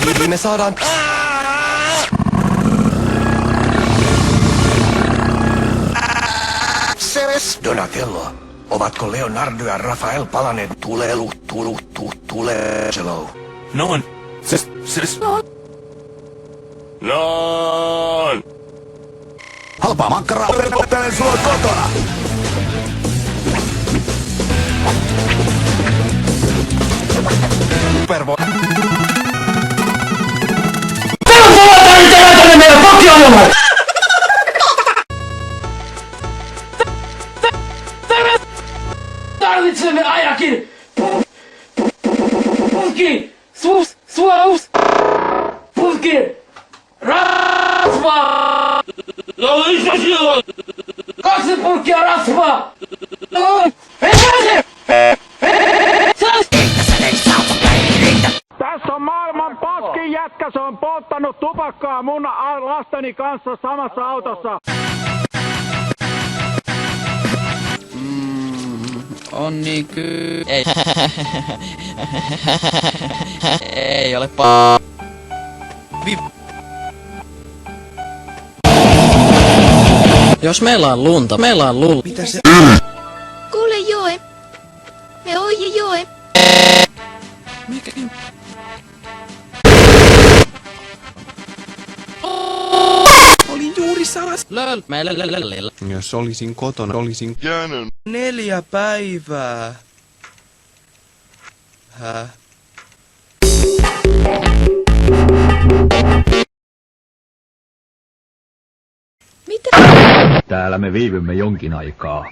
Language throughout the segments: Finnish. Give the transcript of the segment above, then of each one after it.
Kaikki me saadaan... Seves! Donatello, ovatko Leonardo ja Rafael palaneet Tulelo? Non. Non. Halpaa makkaraa, opettelen sua kotona! Supervo... Tarvitsemme ainakin putki putki rasvaa! No missä silloin? 2 purkkia rasvaa! Ei Tässä on maailman paskin jätkä, se on polttanut tupakkaa mun lasteni kanssa samassa autossa. On niin Ei. Ei ole Jos meillä on lunta, Mitä se... Kuule Joe. Me ohi Joe. Mikä? Olin juuri saas... Jos olisin kotona, olisin... Jäänyt. 4 päivää. Mitä? Täällä me viivymme jonkin aikaa.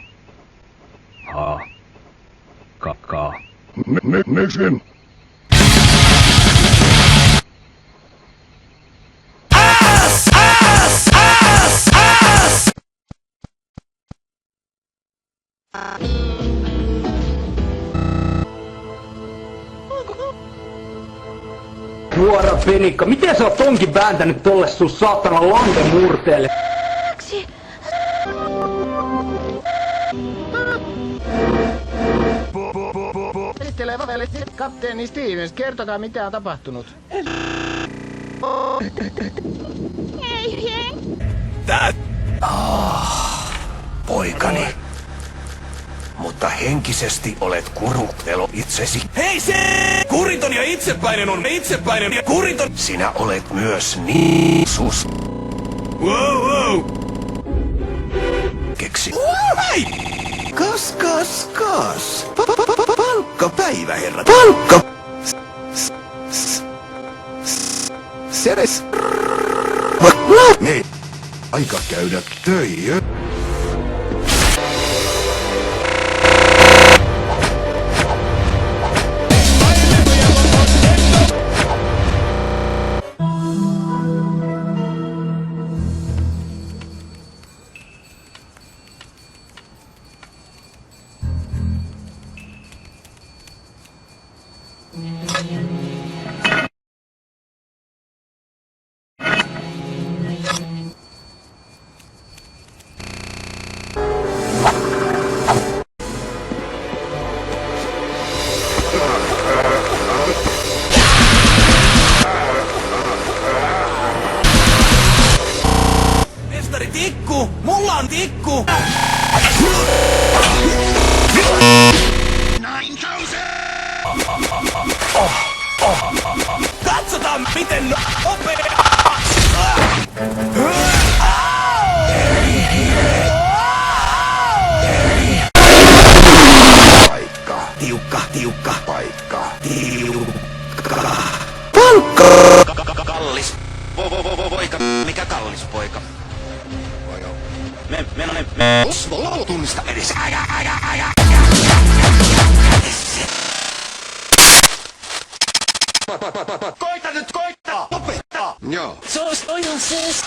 Miksi? Nuora penikka, miten sä oot tonkin vääntänyt tolle sun saatana landemurteelle? Esittelevä kapteeni Stevens, kertokaa mitä on tapahtunut. Poikani. Mutta henkisesti olet kurutelo itsesi. Hei se! Kuriton ja itsepäinen on itsepäinen ja kuriton! Sinä olet myös niin sus... Wow! Keksi. Hei! Kas. Palkkapäivä, herrat. Palkka! Seres. Hei, aika käydä töihin. Mestari Tikku! Mulla on tikku! 9000! Katsotaan miten nopea! Paikka. Tiukka. Paikka. Tiukka. Kallis. Poika. Mikä kallis poika? Me. Osmo, tunnista edes. Koita nyt, koita! Lopettaa. Joo. Se on ihan siis.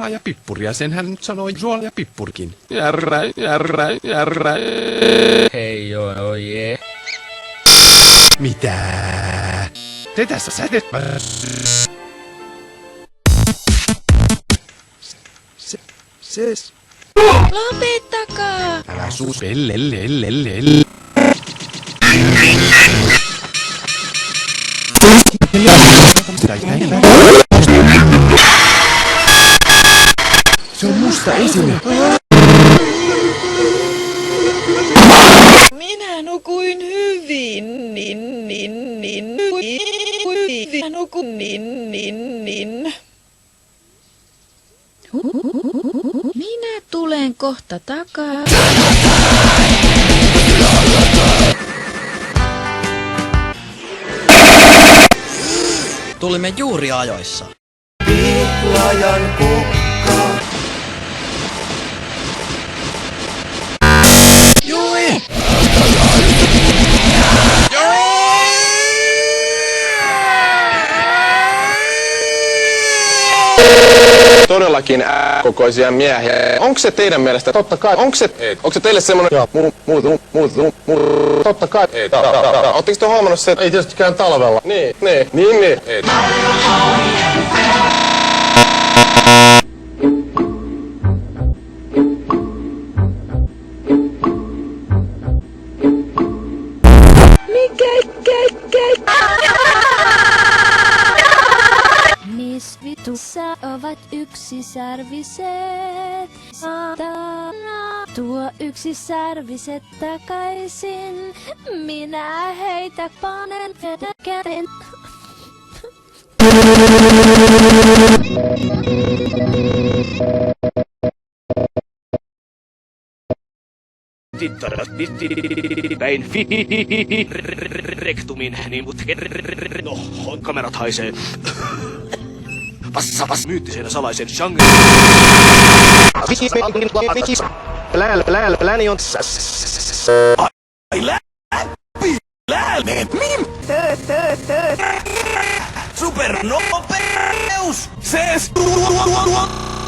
suolaa ja pippuria. Sen hän nyt sanoi suola ja pippurikin. Järrä. Hei joo, jee. Mitä? Te tässä sätet... Ses. Lopettakaa! Älä suus. Lellellellellell. Se on musta esine. Minä nukuin hyvin, Minä tulen kohta takaa. Tulimme juuri ajoissa. Pihlajan kukka. Jui! Todellakin kokoisia miehiä. Onko se teidän mielestä? Totta kai. Onko se teille semmonen... Joo. Totta kai. Ootteko te huomannut se, että ei tietystikään talvella? Niin. Mis vitussa ovat yksisarviset? Saatana, tuo yksisarviset takaisin. Minä heitä panen käden. Päin rektumin, niin mut kamerat haisee. Passa myyttisen ja salaisen genre. Lääni on... Ai läpi! Supernopeus! Sees!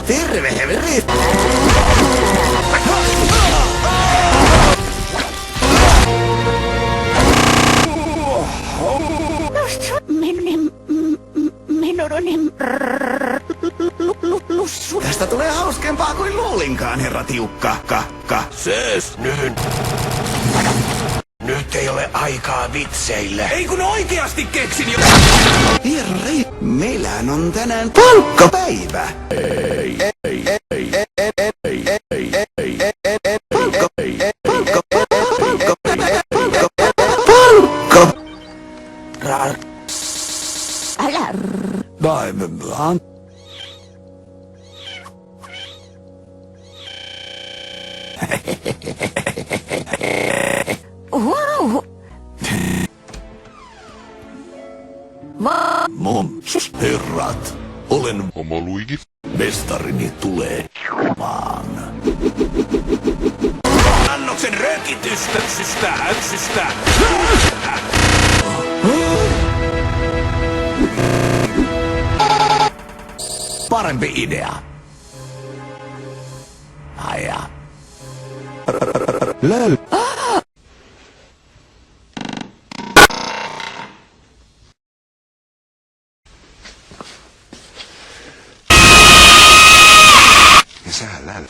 Terve, heveri! Tästä tulee hauskempaa kuin luulinkaan, herra Tiukka. Sees! Nyt ei ole aikaa vitseille. Ei kun oikeasti keksin jo! Herra, meillähän on tänään palkkapäivä. Mun herrat, olen Luigi. Mestarini tulee maan. Annoksen rökitystä systä. Parempi idea. Aja. Löl. Säälläl.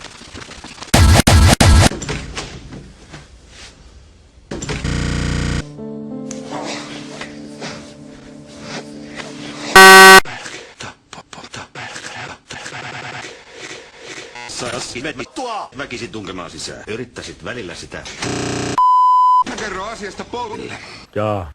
Väkisin tunkemaan sisään. Yrittäisit välillä sitä. Mä kerron asiasta Paulille. Jaa.